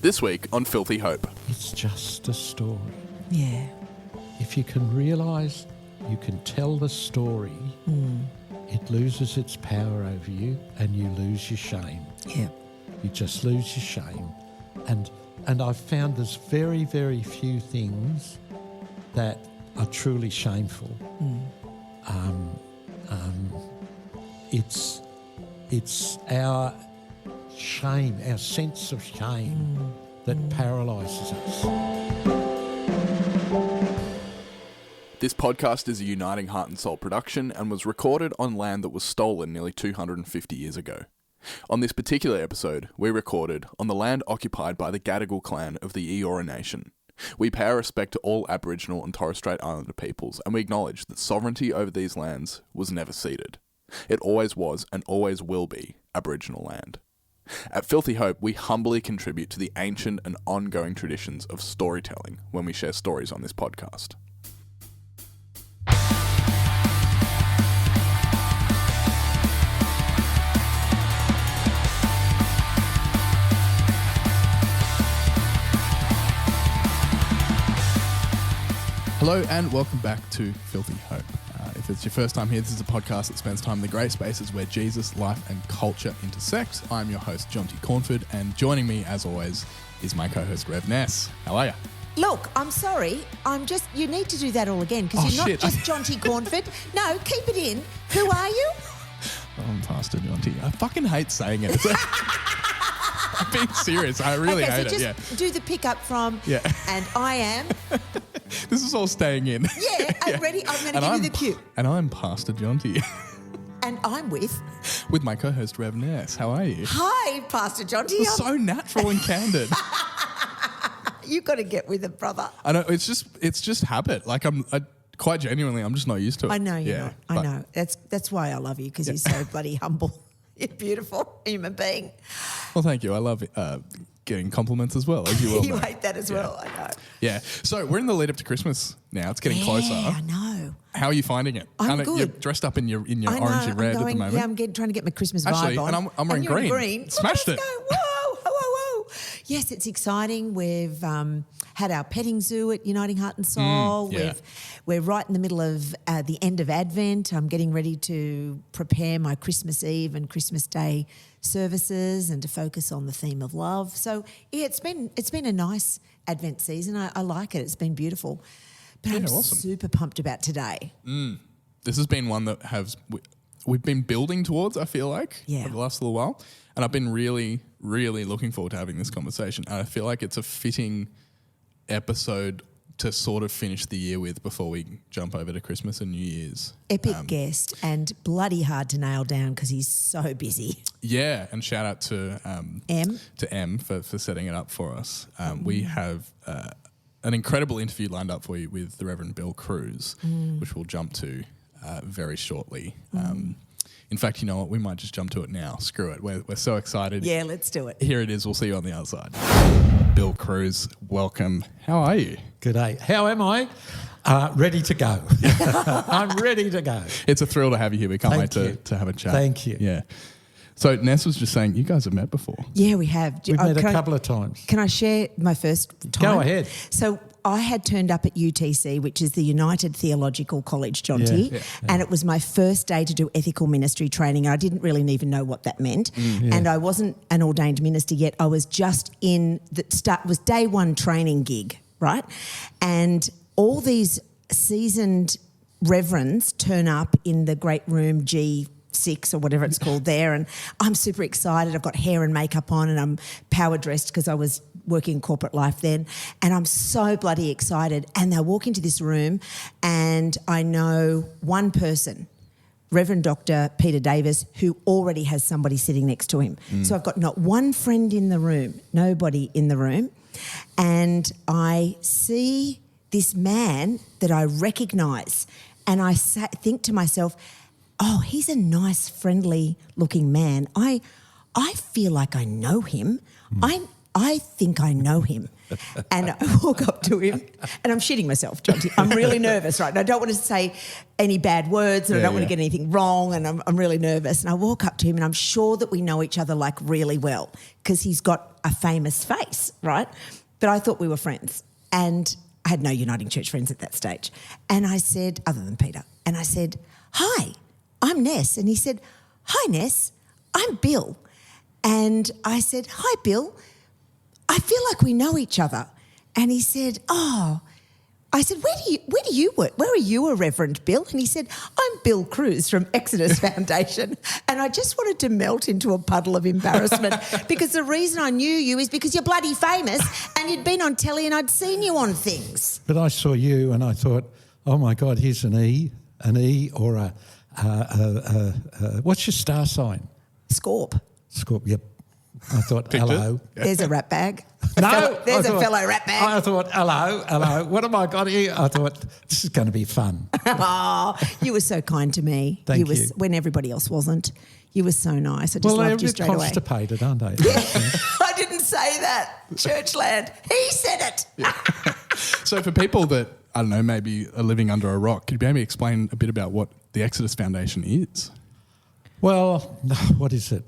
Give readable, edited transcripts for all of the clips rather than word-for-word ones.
This week on Filthy Hope. It's just a story. Yeah. If you can realise you can tell the story, it loses its power over you and you lose your shame. Yeah. You just lose your shame. And I've found there's very, very few things that are truly shameful. It's our shame, our sense of shame that paralyses us. This podcast is a Uniting Heart and Soul production and was recorded on land that was stolen nearly 250 years ago. On this particular episode, we recorded on the land occupied by the Gadigal clan of the Eora Nation. We pay our respect to all Aboriginal and Torres Strait Islander peoples, and we acknowledge that sovereignty over these lands was never ceded. It always was and always will be Aboriginal land. At Filthy Hope, we humbly contribute to the ancient and ongoing traditions of storytelling when we share stories on this podcast. Hello and welcome back to Filthy Hope. If it's your first time here, this is a podcast that spends time in the grey spaces where Jesus, life and culture intersect. I'm your host, Jonty Cornford, and joining me, as always, is my co-host, Rev Ness. How are you? Look, I'm sorry. You need to do that all again because you're not just Jonty Cornford. No, keep it in. Who are you? I'm Pastor Jonty. I fucking hate saying it. I'm being serious. I really hate it. Just do the pickup from, and I am. This is all staying in. Yeah, I'm ready. I'm going to give you the cue. And I'm Pastor Jonty. And I'm with my co-host, Rev Ness. How are you? Hi, Pastor Jonty. It's so natural and candid. You've got to get with it, brother. I know. It's just habit. Like quite genuinely, I'm just not used to it. I know you're not. I know. That's why I love you because you're so bloody humble. You're a beautiful human being. Well, thank you. I love getting compliments as well, as you will You know. hate that as well, I know. Yeah. So we're in the lead up to Christmas now. It's getting closer. Yeah, I know. How are you finding it? I'm good. You're dressed up in your I know, orange and red at the moment. Yeah, I'm trying to get my Christmas Actually, vibe on. and I'm wearing green. green. Smashed it. Go. Whoa. Yes, it's exciting. We've had our petting zoo at Uniting Heart and Soul. We're right in the middle of the end of Advent. I'm getting ready to prepare my Christmas Eve and Christmas Day services and to focus on the theme of love. So yeah, it's been a nice Advent season. I like it. It's been beautiful. But I'm super pumped about today. This has been one that we've been building towards, I feel like, over the last little while. And I've been really, really looking forward to having this conversation. And I feel like it's a fitting episode to sort of finish the year with before we jump over to Christmas and New Year's. Epic guest and bloody hard to nail down because he's so busy. Yeah, and shout out to Em for setting it up for us. We have an incredible interview lined up for you with the Rev Bill Crews, which we'll jump to very shortly. In fact, you know what? We might just jump to it now. Screw it. We're so excited. Yeah, let's do it. Here it is. We'll see you on the outside. Bill Crews, welcome. How are you? G'day. How am I? Ready to go. I'm ready to go. It's a thrill to have you here. We can't wait to have a chat. Thank you. Yeah. So Ness was just saying, you guys have met before. Yeah, we have. We've met a couple of times. Can I share my first time? Go ahead. So I had turned up at UTC, which is the United Theological College, Jonty, and it was my first day to do ethical ministry training. I didn't really even know what that meant, and I wasn't an ordained minister yet. I was just was day one training gig, right? And all these seasoned reverends turn up in the great room G6 or whatever it's called there, and I'm super excited. I've got hair and makeup on and I'm power dressed because I was working in corporate life then, and I'm so bloody excited. And they walk into this room and I know one person, Reverend Dr. Peter Davis, who already has somebody sitting next to him. So I've got not one friend in the room, nobody in the room, and I see this man that I recognise, and I think to myself, oh, he's a nice, friendly looking man. I feel like I know him. I think I know him. And I walk up to him and I'm shitting myself, Jonty. I'm really nervous, right? And I don't want to say any bad words and I don't want to get anything wrong, and I'm really nervous. And I walk up to him and I'm sure that we know each other like really well because he's got a famous face, right? But I thought we were friends, and I had no Uniting Church friends at that stage. And I said, other than Peter, and I said, "Hi, I'm Ness." And he said, "Hi, Ness, I'm Bill." And I said, "Hi, Bill, I feel like we know each other." And he said, "Oh," I said, where do you work? Where are you a Reverend Bill?" And he said, "I'm Bill Crews from Exodus Foundation." And I just wanted to melt into a puddle of embarrassment because the reason I knew you is because you're bloody famous and you'd been on telly and I'd seen you on things. But I saw you and I thought, oh my God, here's an E or a what's your star sign? Scorp. Scorp, yep. I thought, hello. There's a rat bag. There's a fellow rat bag. I thought, hello. What have I got here? I thought, this is going to be fun. Oh, you were so kind to me. Thank you. When everybody else wasn't. You were so nice. I just loved you straight away. Well, they're constipated, aren't they? I didn't say that, Churchland. He said it. Yeah. So for people that, I don't know, maybe are living under a rock, could you maybe explain a bit about what the Exodus Foundation is? Well, what is it?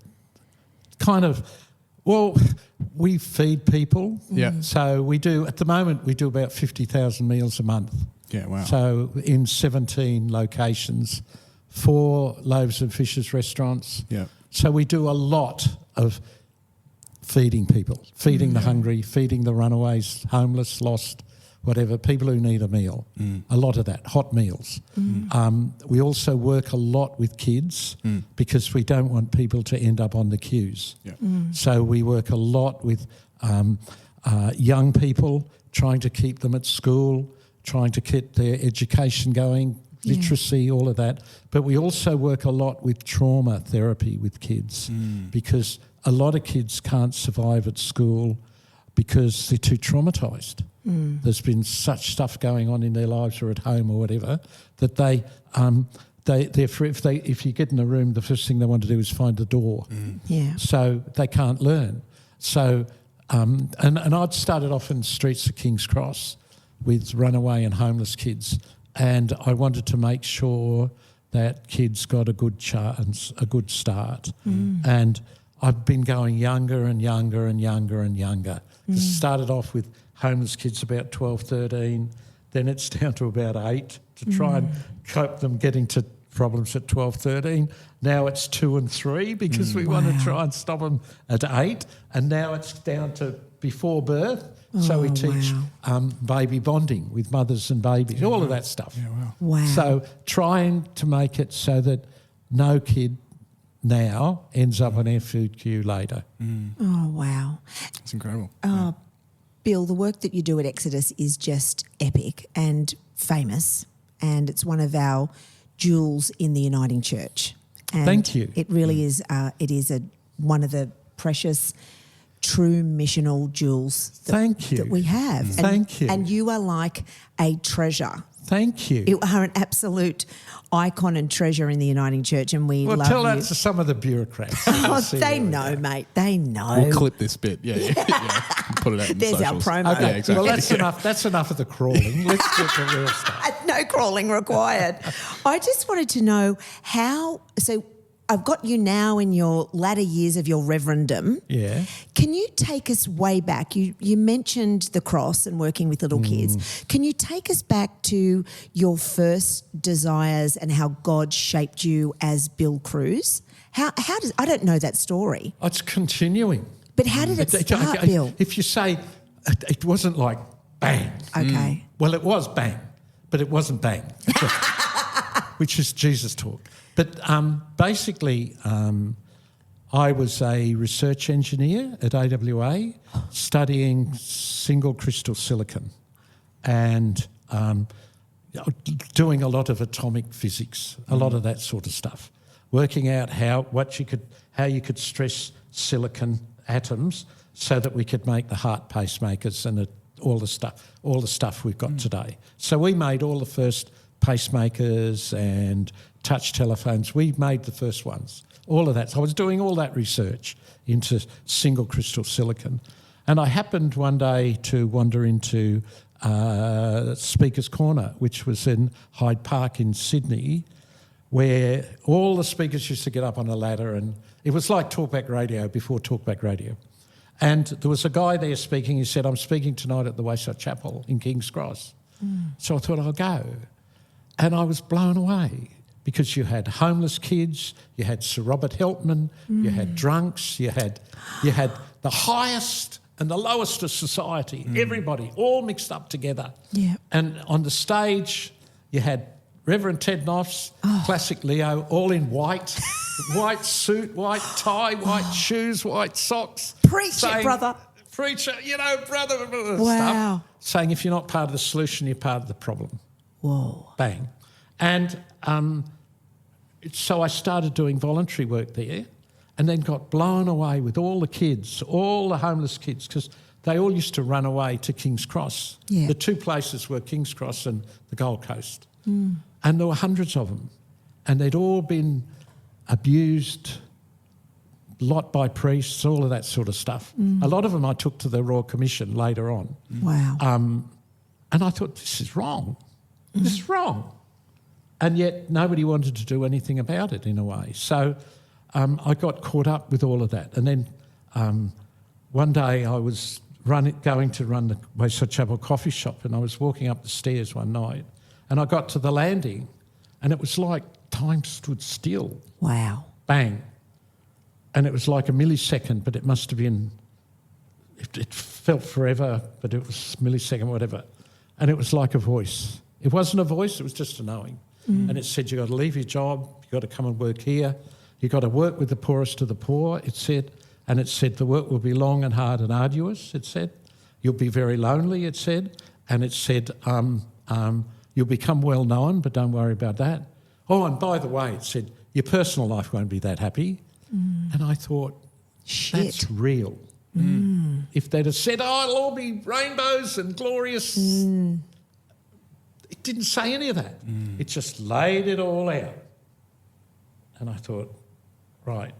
We feed people. Yeah. So we do, at the moment, we do about 50,000 meals a month. Yeah, wow. So in 17 locations, 4 Loaves and Fishes restaurants. Yeah. So we do a lot of feeding people, feeding the hungry, feeding the runaways, homeless, lost, whatever, people who need a meal. A lot of that, hot meals. We also work a lot with kids because we don't want people to end up on the queues. Yeah. So we work a lot with young people, trying to keep them at school, trying to get their education going, literacy, all of that. But we also work a lot with trauma therapy with kids because a lot of kids can't survive at school because they're too traumatised. There's been such stuff going on in their lives or at home or whatever that if you get in a room, the first thing they want to do is find the door. Yeah. So they can't learn. So and I'd started off in the streets of King's Cross with runaway and homeless kids, and I wanted to make sure that kids got a good chance, a good start. And I've been going younger and younger and younger and younger. It started off with homeless kids about 12, 13, then it's down to about 8 to try and cope them getting to problems at 12, 13. Now it's 2 and 3 because we want to try and stop them at 8, and now it's down to before birth. So we teach baby bonding with mothers and babies, all of that stuff. Yeah, wow. So trying to make it so that no kid now ends up on our food queue later. Oh, wow. It's incredible. Bill, the work that you do at Exodus is just epic and famous, and it's one of our jewels in the Uniting Church. And thank you. It really is. It is one of the precious, true missional jewels that we have. Thank you. And you are like a treasure. Thank you. You are an absolute icon and treasure in the Uniting Church, and we love you. Well, tell that to some of the bureaucrats. Oh, they know, mate. They know. We'll clip this bit. Yeah. Put it out in There's socials. our promo. Okay, Yeah, exactly. well, that's enough. That's enough of the crawling. Let's get the real stuff. No crawling required. I just wanted to know how. So I've got you now in your latter years of your reverendom. Yeah. Can you take us way back? You mentioned the cross and working with little kids. Can you take us back to your first desires and how God shaped you as Bill Crews? How does I don't know that story. It's continuing. But how did it start, Bill? If you say it wasn't like bang. Okay. Well, it was bang, but it wasn't bang, which is Jesus talk. But basically, I was a research engineer at AWA studying single crystal silicon and doing a lot of atomic physics, a lot of that sort of stuff, working out how you could stress silicon atoms so that we could make the heart pacemakers and all the stuff we've got today. So we made all the first pacemakers and touch telephones. We made the first ones, all of that. So I was doing all that research into single crystal silicon. And I happened one day to wander into Speaker's Corner, which was in Hyde Park in Sydney, where all the speakers used to get up on a ladder, and it was like Talkback Radio before Talkback Radio. And there was a guy there speaking. He said, I'm speaking tonight at the Wayside Chapel in King's Cross. So I thought, I'll go. And I was blown away because you had homeless kids, you had Sir Robert Helpman, you had drunks, you had the highest and the lowest of society, everybody all mixed up together. Yeah. And on the stage, you had Reverend Ted Noffs, classic Leo, all in white, white suit, white tie, white shoes, white socks. Preach it, brother. Preach it, brother. Wow. Stuff, saying if you're not part of the solution, you're part of the problem. Whoa. Bang. And so I started doing voluntary work there and then got blown away with all the kids, all the homeless kids, because they all used to run away to King's Cross. Yeah. The two places were King's Cross and the Gold Coast. And there were hundreds of them. And they'd all been abused, a lot by priests, all of that sort of stuff. A lot of them I took to the Royal Commission later on. Wow. And I thought, this is wrong. This is wrong. And yet nobody wanted to do anything about it in a way. So I got caught up with all of that. And then one day I was going to run the Wayside Chapel coffee shop, and I was walking up the stairs one night and I got to the landing and it was like time stood still. Wow. Bang. And it was like a millisecond, but it must have been, it felt forever, but it was millisecond, whatever. And it was like a voice. It wasn't a voice, it was just a knowing. And it said, you've got to leave your job, you've got to come and work here, you've got to work with the poorest of the poor, it said. And it said, the work will be long and hard and arduous, it said. You'll be very lonely, it said. And it said, you'll become well known, but don't worry about that. Oh, and by the way, it said, your personal life won't be that happy. And I thought, Shit. that's real. If they'd have said, oh, it'll all be rainbows and glorious, it didn't say any of that. It just laid it all out. And I thought, right.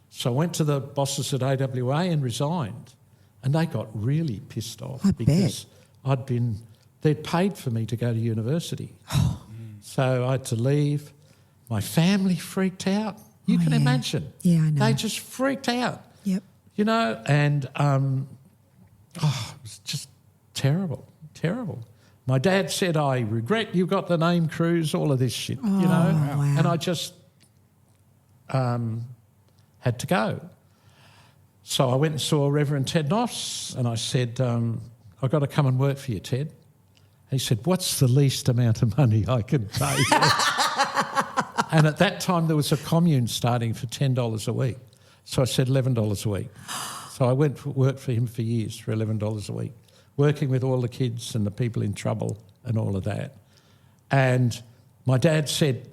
So I went to the bosses at AWA and resigned. And they got really pissed off because they'd paid for me to go to university. So I had to leave. My family freaked out. You can imagine. Yeah, I know. They just freaked out. Yep. And it was just terrible, terrible. My dad said, I regret you got the name Crews, all of this shit, Wow. And I just had to go. So I went and saw Reverend Ted Noffs and I said, I've got to come and work for you, Ted. He said, what's the least amount of money I can pay you? And at that time there was a commune starting for $10 a week. So I said $11 a week. So I went to work for him for years for $11 a week, working with all the kids and the people in trouble and all of that. And my dad said,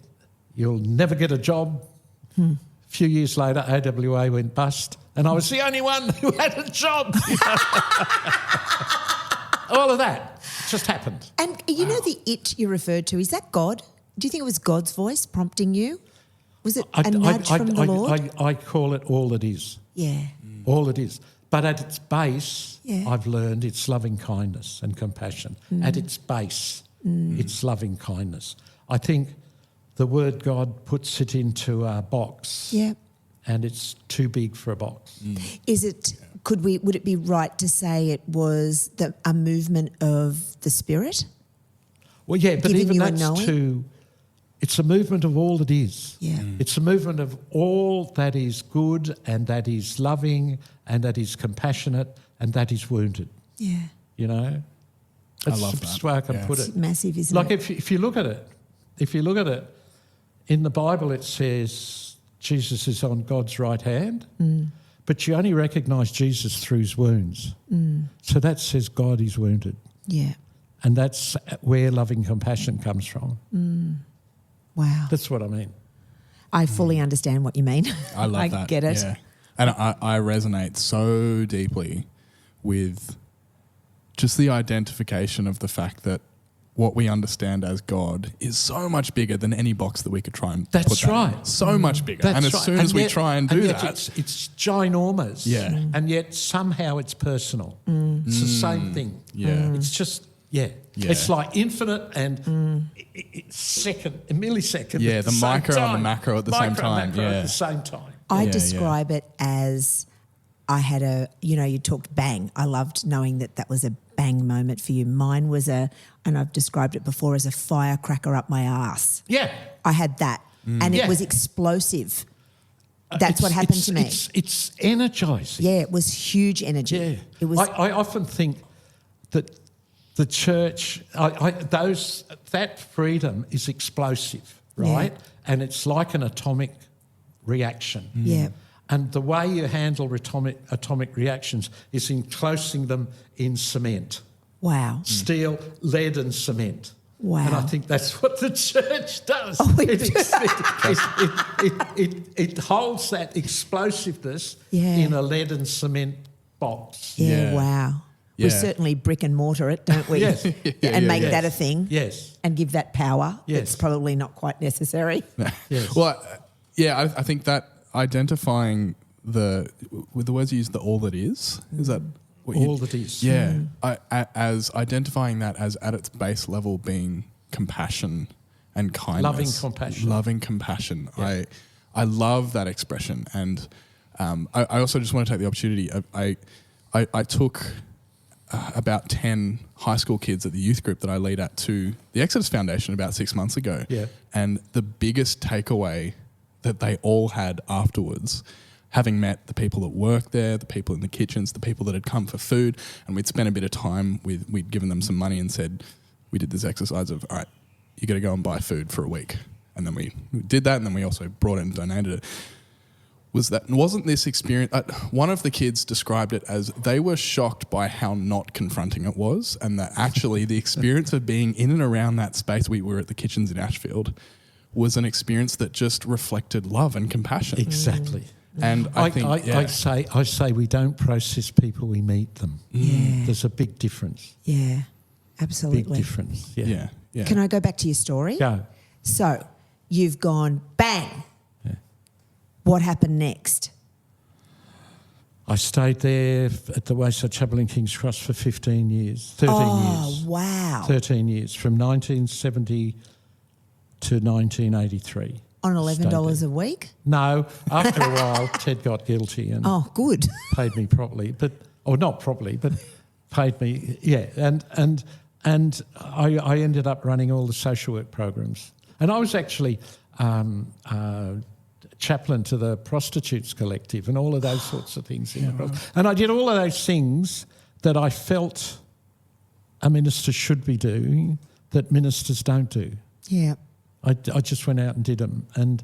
you'll never get a job. A few years later, AWA went bust and I was the only one who had a job. All of that just happened. And you know the it you referred to, is that God? Do you think it was God's voice prompting you? Was it a nudge from the Lord? I call it all it is. Yeah. All it is. But at its base, Yeah. I've learned it's loving kindness and compassion. At its base, it's loving kindness. I think the word God puts it into a box. Yeah. And it's too big for a box. Is it? Would it be right to say it was a movement of the Spirit? Well, yeah, but Giving even you a that's knowing? it's a movement of all that is. Yeah. It's a movement of all that is good and that is loving and that is compassionate and that is wounded, Yeah. That's love the that. best way I can put It's it. massive, isn't Like it? if you look at it, in the Bible it says Jesus is on God's right hand, but you only recognise Jesus through his wounds. So that says God is wounded. Yeah. And that's where loving compassion comes from. Wow. That's what I mean. I fully understand what you mean. I love I that. get it. Yeah. And I resonate so deeply with just the identification of the fact that what we understand as God is so much bigger than any box that we could try and That's put that right. in. So much bigger. That's and as right. soon as we try and do yet that... It's ginormous. Yeah. And yet somehow it's personal. It's the same thing. Yeah. It's just, yeah. It's like infinite and a millisecond. Yeah, at the same micro and the time. macro at the same time. Macro Yeah. at the same time. I Yeah, describe it as I had you talked bang. I loved knowing that was a bang moment for you. Mine was and I've described it before as a firecracker up my ass. Yeah. I had that. And it was explosive. That's what happened to me. It's energising. Yeah, it was huge energy. Yeah. It was. I often think that the church, that freedom is explosive, right? Yeah. And it's like an atomic reaction. Yeah. And the way you handle atomic reactions is enclosing them in cement. Wow. Steel, lead and cement. Wow. And I think that's what the church does. Oh, It holds that explosiveness Yeah. in a lead and cement box. Yeah, Yeah. wow. We Yeah. certainly brick and mortar it, don't we? Yes. And make Yes. that a thing. Yes. And give that power. Yes. It's probably not quite necessary. Yes. Well, I think that identifying with the words you use, the all that is that what All that is. Yeah. As identifying that as at its base level being compassion and kindness. Loving compassion. Yeah. I love that expression. And I also just want to take the opportunity. I took about 10 high school kids at the youth group that I lead at to the Exodus Foundation about 6 months ago. Yeah. And the biggest takeaway that they all had afterwards, having met the people that work there, the people in the kitchens, the people that had come for food, and we'd spent a bit of time we'd given them some money and said, we did this exercise of, all right, you got to go and buy food for a week. And then we did that, and then we also brought it and donated it. Wasn't this experience... one of the kids described it as they were shocked by how not confronting it was, and that actually the experience of being in and around that space, we were at the kitchens in Ashfield, was an experience that just reflected love and compassion. Exactly. And I say we don't process people, we meet them. Yeah. There's a big difference. Yeah, absolutely. Big difference. Yeah. Yeah. Can I go back to your story? Go. So you've gone bang. Yeah. What happened next? I stayed there at the Wayside Chapel in King's Cross for 15 years, 13 years. Oh, wow. 13 years, from 1970 to 1983. On $11 Stayed a week? No, after a while, Ted got guilty and Oh, good. paid me properly, or not properly, but paid me, yeah. And I ended up running all the social work programs. And I was actually chaplain to the Prostitutes Collective and all of those sorts of things. And I did all of those things that I felt a minister should be doing that ministers don't do. Yeah. I just went out and did them and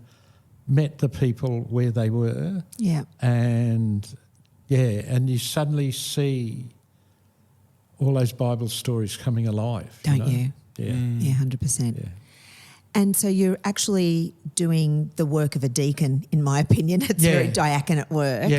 met the people where they were. Yeah. And you suddenly see all those Bible stories coming alive. Don't you? Yeah. Yeah, 100%. Yeah. And so you're actually doing the work of a deacon, in my opinion. It's very diaconate work,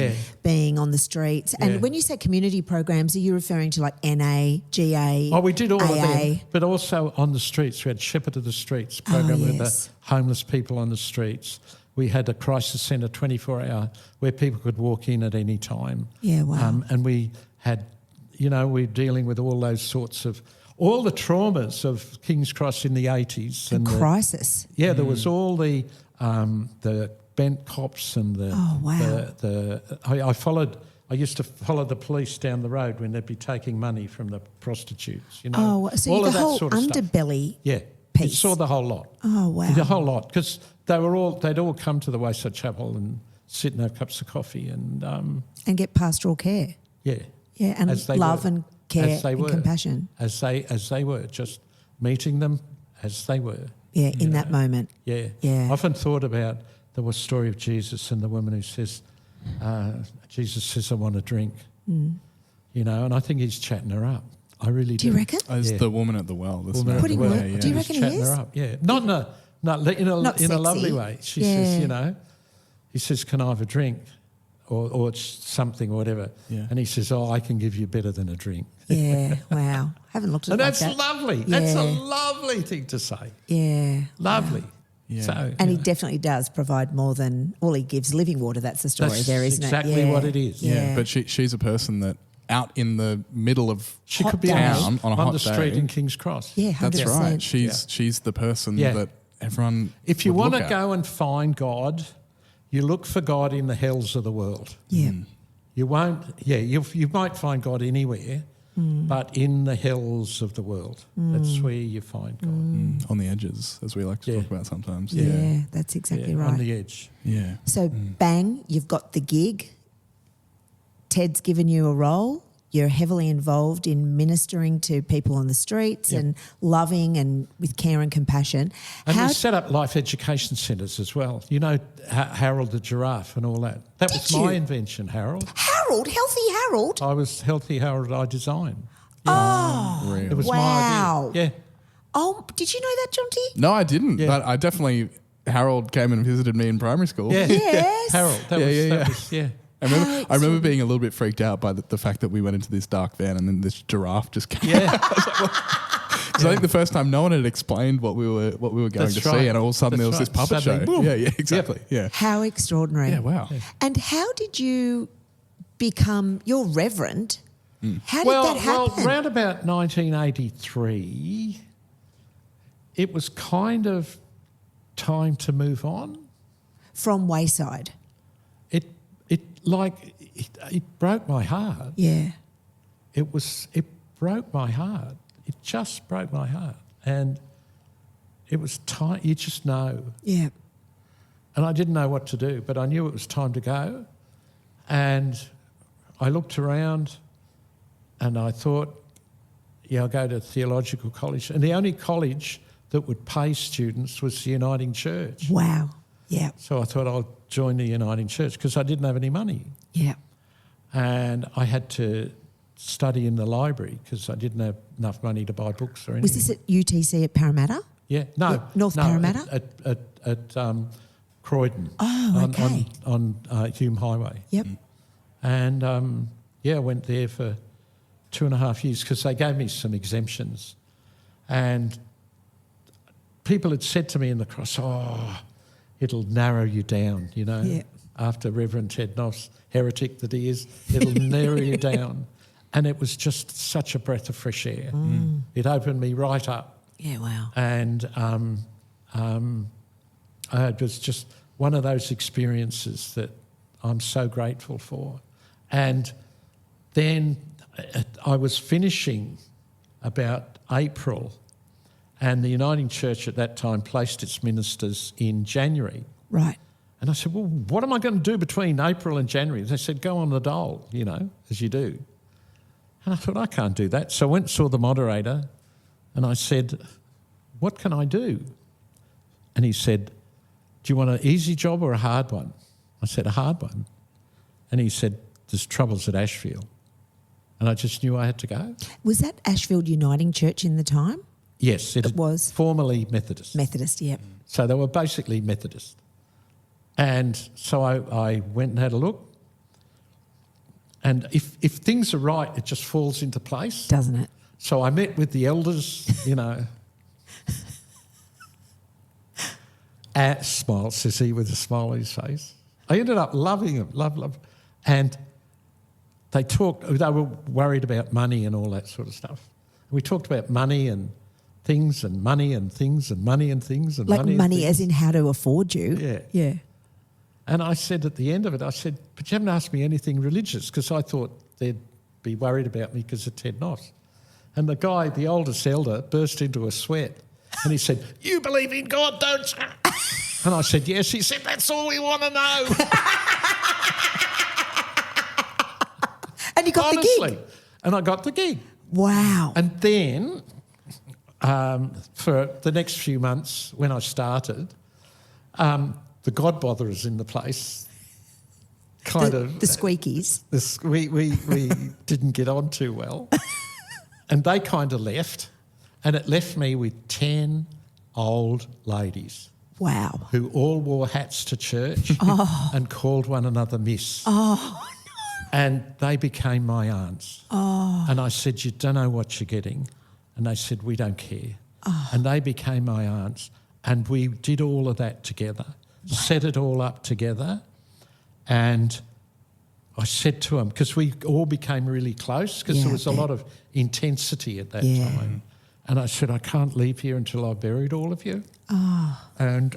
being on the streets. And when you say community programs, are you referring to like NA, GA, Oh, we did all AA? of them, but also on the streets. We had Shepherd of the Streets program with the homeless people on the streets. We had a crisis centre 24-hour where people could walk in at any time. Yeah, wow. And we had, we're dealing with all those sorts of... all the traumas of King's Cross in the 80s. And crisis. There was all the bent cops and the... Oh, wow. I used to follow the police down the road when they'd be taking money from the prostitutes, Oh, so all the of that whole sort of underbelly stuff. Yeah. piece. You saw the whole lot. Oh, wow. The whole lot. Because they'd all come to the Wayside Chapel and sit and have cups of coffee and... and get pastoral care. Yeah. Yeah, and love and care and compassion. As they were, just meeting them as they were. Yeah, in that moment. Yeah. Yeah. I often thought about the story of Jesus and the woman who says, Jesus says, I want a drink. And I think he's chatting her up. I really do. Do you reckon? As the woman at the well. Do you reckon he is? Her up. Yeah. Not in a lovely way. She says, he says, can I have a drink? or something or whatever. Yeah. And he says, I can give you better than a drink. Yeah, wow. Haven't looked at And it like that's that. lovely. Yeah. That's a lovely thing to say. Yeah. Lovely. Yeah. So, And he definitely does provide more than all he gives living water. That's the story That's there, isn't exactly it? what it is. Yeah, but she's a person that out in the middle of she Hot could be town on a hot the street day. in King's Cross. Yeah, 100%. That's right. She's the person Yeah. that everyone. If you would want look to at. go and find God, you look for God in the hells of the world. Yeah. You won't, you might find God anywhere, but in the hells of the world. That's where you find God. On the edges, as we like to talk about sometimes. Yeah, that's exactly Yeah, right. on the edge. Yeah. So bang, you've got the gig. Ted's given you a role. You're heavily involved in ministering to people on the streets and loving and with care and compassion. And we set up life education centres as well. You know, Harold the giraffe and all that. That was Did my you? invention, Harold. Harold, Healthy Harold. I was Healthy Harold I designed. Oh, It was wow. my idea. Yeah. Oh, did you know that, Jonty? No, I didn't. Yeah. But I definitely. Harold came and visited me in primary school. Yeah. Yes. Harold. That was, yeah. I remember being a little bit freaked out by the fact that we went into this dark van and then this giraffe just came. Yeah. So I think the first time no one had explained what we were going That's to right. see, and all of a sudden there was That's this right. puppet Suddenly, show. boom. Yeah, exactly. Yeah. How extraordinary. Yeah, wow. And how did you become, you're reverend. How did that happen? Well, round about 1983, it was kind of time to move on. From Wayside. It broke my heart. Yeah. It broke my heart. It just broke my heart. And it was time, you just know. Yeah. And I didn't know what to do, but I knew it was time to go. And I looked around and I thought, I'll go to theological college. And the only college that would pay students was the Uniting Church. Wow. Yeah. So I thought I'll join the Uniting Church because I didn't have any money. Yeah. And I had to study in the library because I didn't have enough money to buy books or anything. Was this at UTC at Parramatta? Yeah, no. North Parramatta? At Croydon. Oh, okay. On Hume Highway. Yep. And, I went there for 2.5 years because they gave me some exemptions. And people had said to me in the cross, it'll narrow you down, Yeah. After Reverend Ted Noss, heretic that he is, it'll narrow you down. And it was just such a breath of fresh air. It opened me right up. Yeah, wow. And it was just one of those experiences that I'm so grateful for. And then I was finishing about April, and the Uniting Church at that time placed its ministers in January. Right. And I said, well, what am I going to do between April and January? They said, go on the dole, as you do. And I thought, I can't do that. So I went and saw the moderator and I said, what can I do? And he said, do you want an easy job or a hard one? I said, a hard one. And he said, there's troubles at Ashfield. And I just knew I had to go. Was that Ashfield Uniting Church in the time? Yes, it was. Formerly Methodist. Methodist, yep. So they were basically Methodist. And so I went and had a look. And if things are right, it just falls into place. Doesn't it? So I met with the elders, Smile, says he with a smile on his face. I ended up loving him, love. And they were worried about money and all that sort of stuff. We talked about money and things and money and things and money and things and like money. Money as in how to afford you. Yeah. Yeah. And I said at the end of it, but you haven't asked me anything religious, because I thought they'd be worried about me because of Ted Noss. And the guy, the oldest elder, burst into a sweat and he said, you believe in God, don't you? And I said, yes. He said, that's all we want to know. And you got the gig. And I got the gig. Wow. And then for the next few months when I started, the God botherers in the place the squeakies. We didn't get on too well. And they kind of left. And it left me with 10 old ladies. Wow. who all wore hats to church and called one another Miss. Oh, And they became my aunts. Oh. And I said, you don't know what you're getting. And they said, we don't care. Oh. And they became my aunts. And we did all of that together, set it all up together. And I said to them, because we all became really close, because there was a lot of intensity at that time. And I said, I can't leave here until I've buried all of you. Oh. And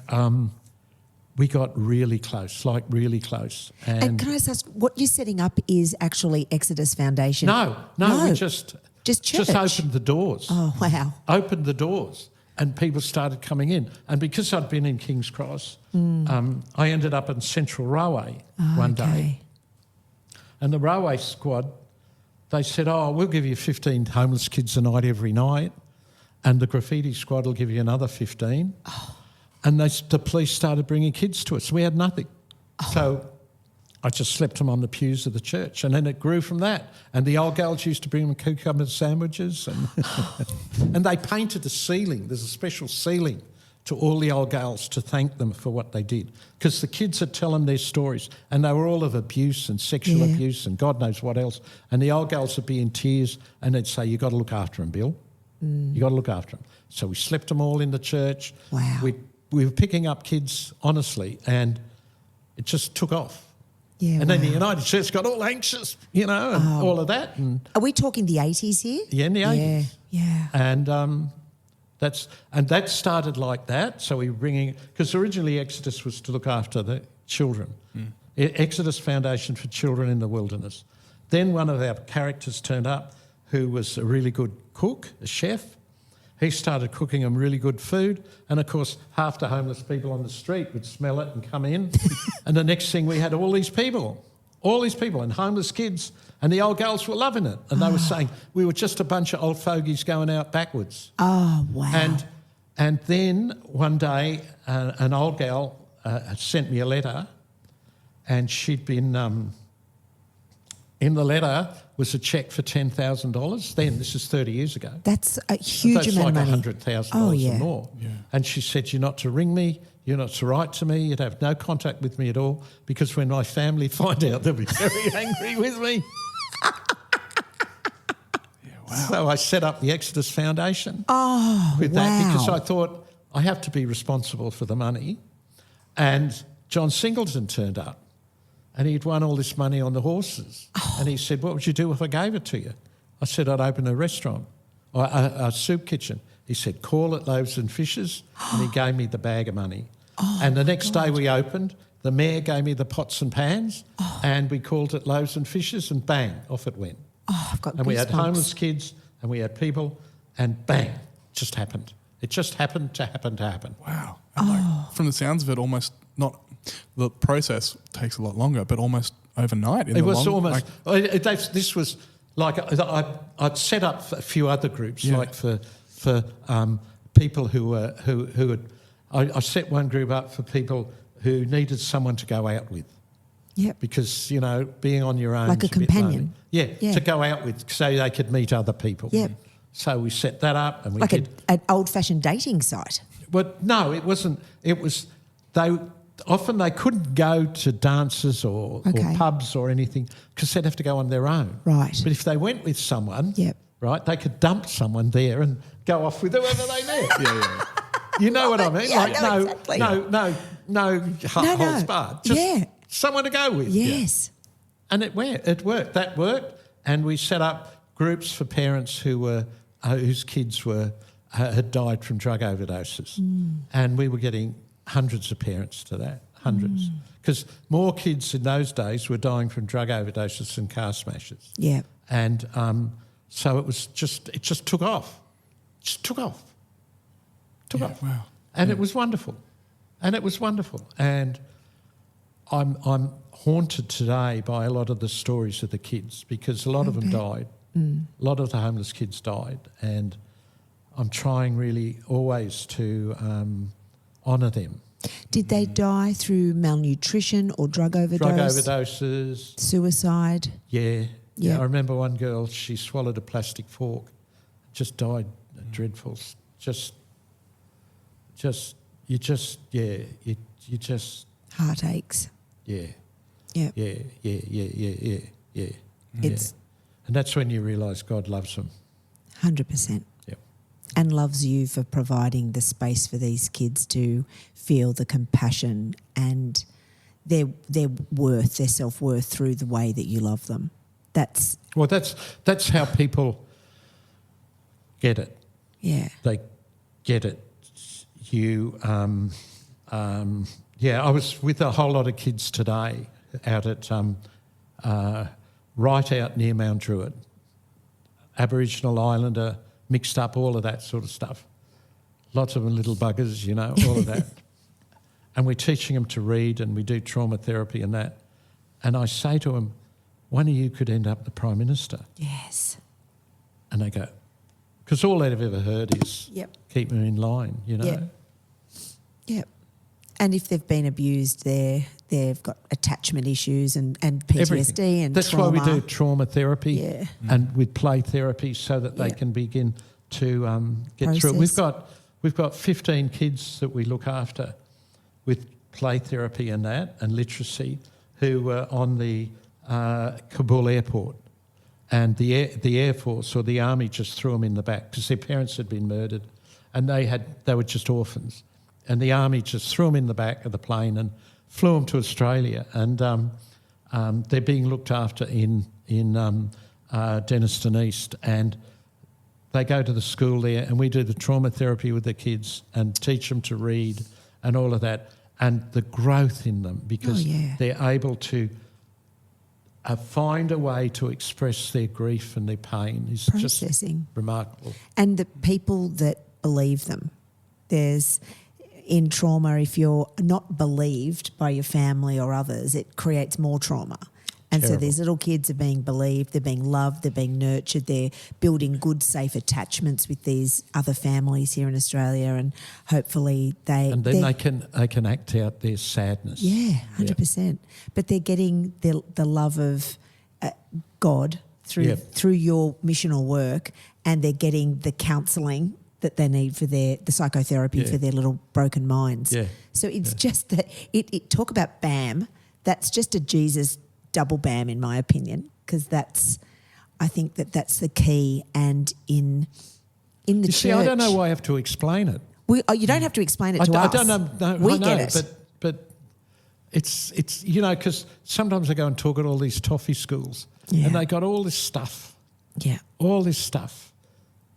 we got really close, like really close. And can I just ask, what you're setting up is actually Exodus Foundation? No, we just church? opened the doors. Oh, wow. Opened the doors and people started coming in. And because I'd been in King's Cross, I ended up in Central Railway one day. And the railway squad, they said, we'll give you 15 homeless kids a night every night, and the graffiti squad will give you another 15. Oh. And the police started bringing kids to us. We had nothing. Oh. So I just slept them on the pews of the church, and then it grew from that. And the old girls used to bring them cucumber sandwiches, and and they painted the ceiling. There's a special ceiling to all the old girls to thank them for what they did, because the kids would tell them their stories, and they were all of abuse and sexual abuse and God knows what else. And the old girls would be in tears, and they'd say, "You got to look after them, Bill. You got to look after them." So we slept them all in the church. Wow. We were picking up kids, honestly, and it just took off. Yeah, and then the United Church got all anxious, and all of that. And are we talking the 80s here? Yeah, in the 80s. Yeah. And that started like that. So we were bringing, because originally Exodus was to look after the children. Exodus Foundation for Children in the Wilderness. Then one of our characters turned up who was a really good cook, a chef. He started cooking them really good food. And, of course, half the homeless people on the street would smell it and come in. And the next thing we had all these people and homeless kids, and the old girls were loving it. And they were saying we were just a bunch of old fogies going out backwards. Oh, wow. And then one day an old gal sent me a letter, and she'd been... in the letter was a cheque for $10,000. Then, this is 30 years ago. That's a huge amount of money. That's like $100,000 or more. Yeah. And she said, "You're not to ring me, you're not to write to me, you'd have no contact with me at all, because when my family find out, they'll be very angry with me." So I set up the Exodus Foundation with that, because I thought I have to be responsible for the money. And John Singleton turned up. And he'd won all this money on the horses. And he said, "What would you do if I gave it to you?" I said, "I'd open a restaurant, or a soup kitchen." He said, "Call it Loaves and Fishes." And he gave me the bag of money. And the next day we opened, the mayor gave me the pots and pans, and we called it Loaves and Fishes, and bang, off it went. I've got goosebumps. And we had homeless kids, and we had people, and bang, it just happened. It just happened to happen. Wow. And from the sounds of it, almost not... The process takes a lot longer, but almost overnight. This was like I'd set up a few other groups, like for people who had. I set one group up for people who needed someone to go out with. Yep. Because being on your own, like a companion. To go out with, so they could meet other people. Yep. So we set that up, and we like an old-fashioned dating site. Well, no, it wasn't. It was Often they couldn't go to dances or pubs or anything, because they'd have to go on their own. Right. But if they went with someone, right, they could dump someone there and go off with whoever they met. You know what I mean? Exactly. No holds barred. Just someone to go with. Yes. And it worked. That worked. And we set up groups for parents whose kids had died from drug overdoses. And we were getting hundreds of parents to that, hundreds. Because more kids in those days were dying from drug overdoses than car smashes. Yeah. And so it just took off. Took off. Wow. And it was wonderful. And I'm haunted today by a lot of the stories of the kids, because a lot of them died. A lot of the homeless kids died. And I'm trying really always to... honour them. Did they die through malnutrition or drug overdose? Drug overdoses. Suicide? Yeah. I remember one girl, she swallowed a plastic fork, just died dreadful. Just you just Heartaches. yeah. Yeah. Yeah. It's And that's when you realise God loves them. 100%. Yep. And loves you for providing the space for these kids to feel the compassion and their worth, their self-worth through the way that you love them. That's how people get it. yeah. They get it. I was with a whole lot of kids today out at right out near Mount Druitt, Aboriginal, Islander, mixed up, all of that sort of stuff. Lots of them little buggers, you know, all of that. And we're teaching them to read and we do trauma therapy and that. And I say to them, one of you could end up the Prime Minister. Yes. And they go, because all they've ever heard is keep them in line, you know. Yep. And if they've been abused, they've got attachment issues and PTSD Everything. and That's trauma. why we do trauma therapy and with play therapy so that they can begin to get through it. We've got 15 kids that we look after with play therapy and that and literacy who were on the Kabul airport, and the Air Force or the Army just threw them in the back because their parents had been murdered and they were just orphans. And the Army just threw them in the back of the plane and flew them to Australia. And they're being looked after in Denniston East. And they go to the school there and we do the trauma therapy with the kids and teach them to read and all of that. And the growth in them because they're able to find a way to express their grief and their pain is just remarkable. And the people that believe them. There's... In trauma, if you're not believed by your family or others, it creates more trauma. And so these little kids are being believed, they're being loved, they're being nurtured, they're building good, safe attachments with these other families here in Australia, and hopefully they can act out their sadness. Yeah, 100%. But they're getting the love of God through your missional work, and they're getting the counselling that they need for the psychotherapy for their little broken minds. Yeah. So it's just that it talk about BAM, that's just a Jesus double BAM in my opinion, because I think that's the key. And in the church... See, I don't know why I have to explain it. You don't have to explain it to us. I don't know. No, we get it. But it's you know, because sometimes I go and talk at all these toffee schools and they got all this stuff. Yeah. All this stuff.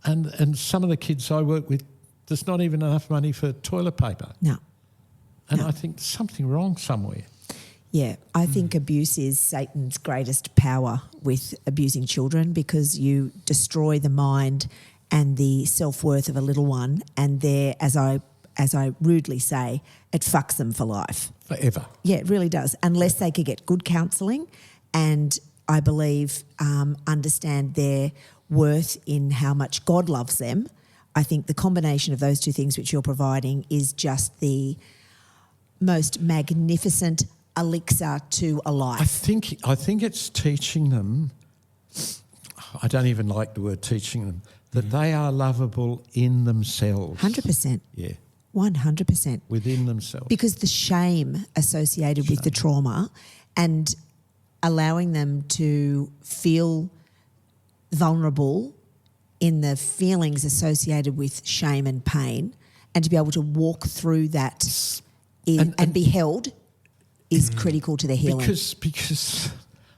And some of the kids I work with, there's not even enough money for toilet paper. No. And I think there's something wrong somewhere. Yeah, I think abuse is Satan's greatest power with abusing children, because you destroy the mind and the self-worth of a little one, and as I rudely say, it fucks them for life. Forever. Yeah, it really does, unless they could get good counselling and I believe understand their worth in how much God loves them. I think the combination of those two things which you're providing is just the most magnificent elixir to a life. I think it's teaching them, I don't even like the word teaching them, that they are lovable in themselves. 100%. Yeah. 100%. Within themselves. Because the shame associated with the trauma and allowing them to feel vulnerable in the feelings associated with shame and pain, and to be able to walk through that and be held is critical to their healing. Because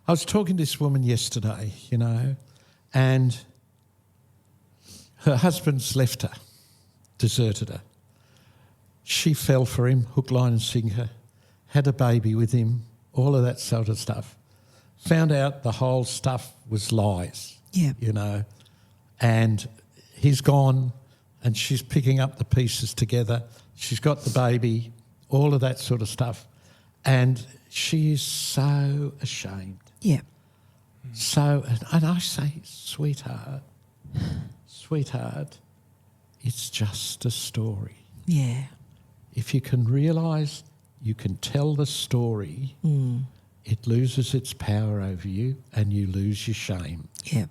I was talking to this woman yesterday, you know, and her husband's left her, deserted her. She fell for him, hook, line and sinker, had a baby with him, all of that sort of stuff. Found out the whole stuff was lies. Yeah. You know, and he's gone and she's picking up the pieces together. She's got the baby, all of that sort of stuff. And she is so ashamed. Yeah. So, and I say, sweetheart, it's just a story. Yeah. If you can realise you can tell the story, it loses its power over you and you lose your shame. Yeah.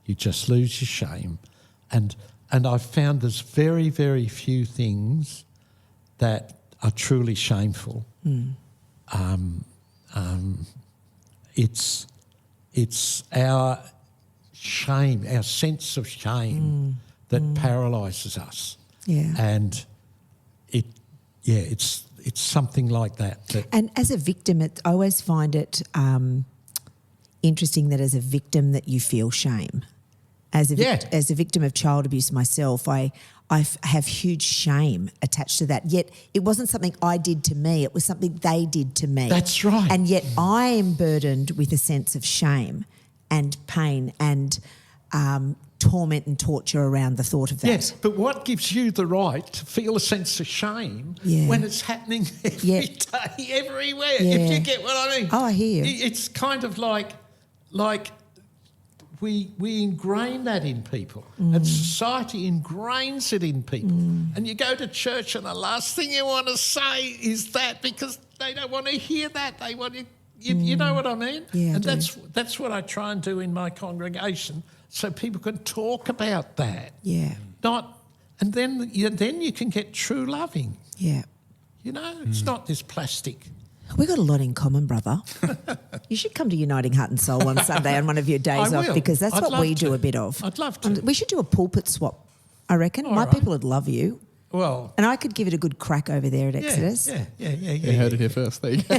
You just lose your shame. And I've found there's very, very few things that are truly shameful. It's our shame, our sense of shame that paralyses us. Yeah. And it's something like that. And as a victim, I always find it interesting that as a victim that you feel shame. As a victim of child abuse myself, I have huge shame attached to that. Yet it wasn't something I did to me. It was something they did to me. That's right. And yet I am burdened with a sense of shame and pain and torment and torture around the thought of that. Yes, but what gives you the right to feel a sense of shame when it's happening every day, everywhere, if you get what I mean? Oh, I hear you. It's kind of like we ingrain that in people and society ingrains it in people. And you go to church and the last thing you want to say is that because they don't want to hear that. They want to, you know what I mean? Yeah, and that's what I try and do in my congregation so people can talk about that. Yeah. And then you can get true loving. Yeah. You know, it's not this plastic. We've got a lot in common, brother. You should come to Uniting Heart and Soul one Sunday on one of your days off because that's what we do a bit of. I'd love to. We should do a pulpit swap, I reckon. My people would love you. Well, and I could give it a good crack over there at Exodus. Yeah. You heard it here first. There you go.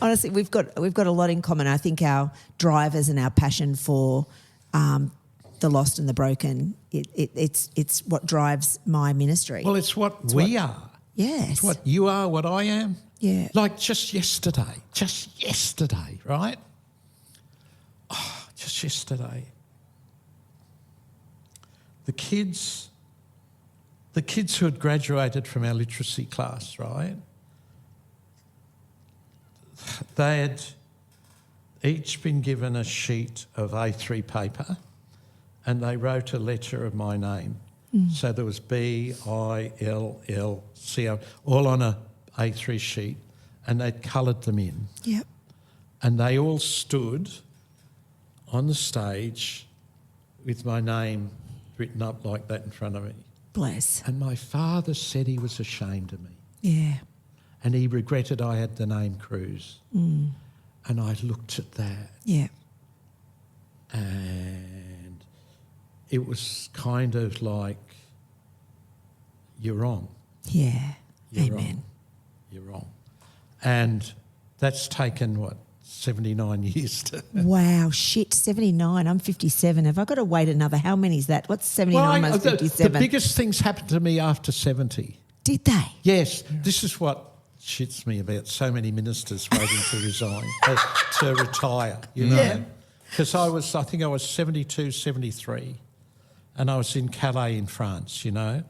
Honestly, we've got a lot in common. I think our drivers and our passion for the lost and the broken, it's what drives my ministry. Well, it's what we are. Yes. It's what you are, what I am. Yeah. Like just yesterday, right? Oh, just yesterday. The kids who had graduated from our literacy class, right? They had each been given a sheet of A3 paper and they wrote a letter of my name. So there was B-I-L-L-C-O, all on a A3 sheet, and they'd coloured them in. Yep. And they all stood on the stage with my name written up like that in front of me. Bless. And my father said he was ashamed of me. Yeah. And he regretted I had the name Crews. And I looked at that. Yeah. And it was kind of like, you're wrong. Yeah. You're Amen. wrong. You're wrong. And that's taken, 79 years to... Wow, shit, 79. I'm 57. Have I got to wait another... How many is that? What's 79 minus 57? The biggest things happened to me after 70. Did they? Yes. This is what shits me about so many ministers waiting to resign, to retire, you know. Because I think I was 72, 73, and I was in Calais in France, you know,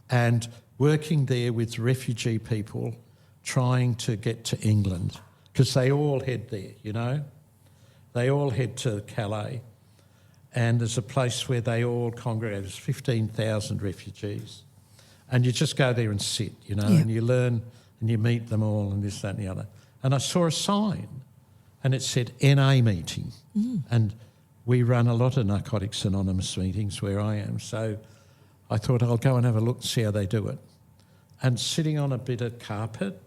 and working there with refugee people trying to get to England because they all head there, you know. They all head to Calais and there's a place where they all congregate. There's 15,000 refugees and you just go there and sit, you know, and you learn and you meet them all and this, that and the other. And I saw a sign and it said NA meeting and we run a lot of Narcotics Anonymous meetings where I am, so I thought I'll go and have a look and see how they do it. And sitting on a bit of carpet,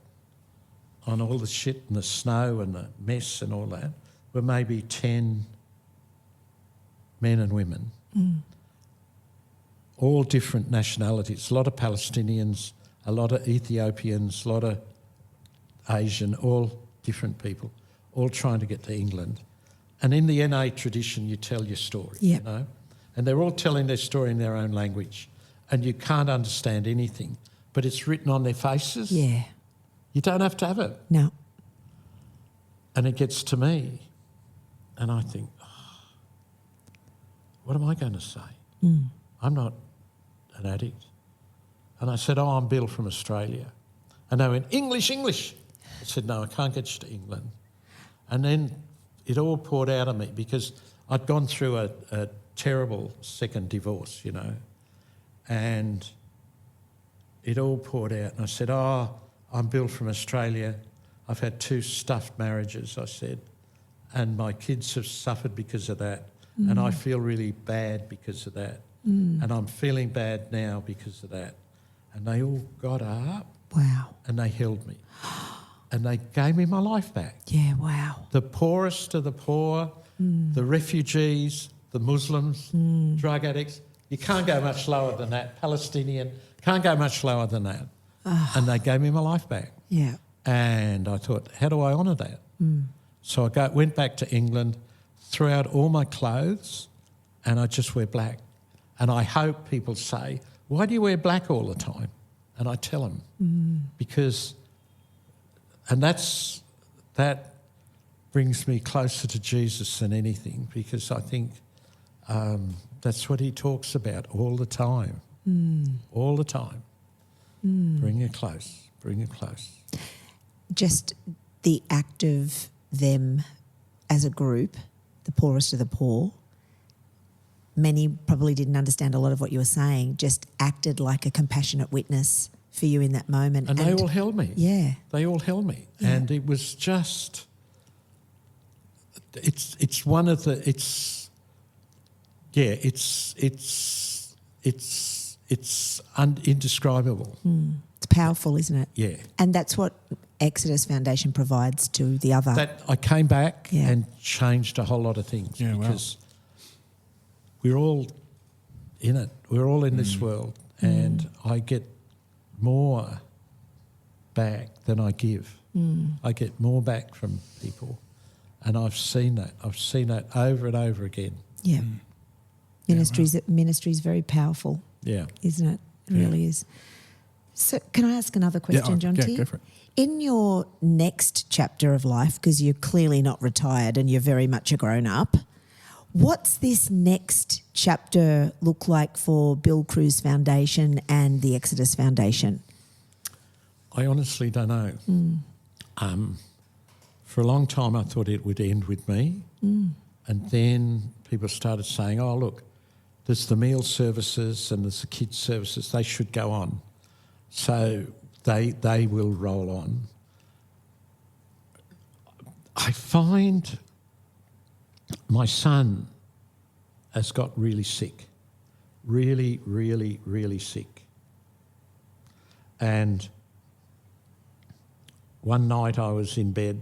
on all the shit and the snow and the mess and all that, were maybe 10 men and women, all different nationalities, a lot of Palestinians, a lot of Ethiopians, a lot of Asian, all different people, all trying to get to England. And in the NA tradition, you tell your story, you know? And they're all telling their story in their own language. And you can't understand anything, but it's written on their faces. Yeah. You don't have to have it. No. And it gets to me, and I think, what am I going to say? I'm not an addict. And I said, I'm Bill from Australia. And they went, English. I said, no, I can't get you to England. And then it all poured out of me because I'd gone through a terrible second divorce, you know, and it all poured out. And I said, I'm Bill from Australia. I've had 2 stuffed marriages, I said, and my kids have suffered because of that, and I feel really bad because of that, and I'm feeling bad now because of that. And they all got up. Wow. And they held me. And they gave me my life back. Yeah, wow. The poorest of the poor, the refugees, the Muslims, drug addicts. You can't go much lower than that. Palestinian, can't go much lower than that. And they gave me my life back. Yeah. And I thought, how do I honour that? So I went back to England, threw out all my clothes, and I just wear black. And I hope people say, why do you wear black all the time? And I tell them, because, and that brings me closer to Jesus than anything, because I think that's what he talks about all the time. All the time. Bring you close, bring you close. Just the act of them as a group, the poorest of the poor, many probably didn't understand a lot of what you were saying, just acted like a compassionate witness for you in that moment. And they all held me. Yeah. They all held me. Yeah. And it was just, it's one of the, it's indescribable. It's powerful, isn't it? Yeah. And that's what Exodus Foundation provides to the other. That I came back Yeah. and changed a whole lot of things because we're all in it. We're all in this world, and I get more back than I give. I get more back from people, and I've seen that. I've seen that over and over again. Yeah. Ministry's very powerful. Yeah. Isn't it? It really is. So can I ask another question, Jonty? Yeah, go for it. In your next chapter of life, because you're clearly not retired and you're very much a grown-up, what's this next chapter look like for Bill Crews Foundation and the Exodus Foundation? I honestly don't know. For a long time I thought it would end with me, and then people started saying, oh, look, there's the meal services and there's the kids services, they should go on. So they will roll on. I find my son has got really sick, really, really, really sick. And one night I was in bed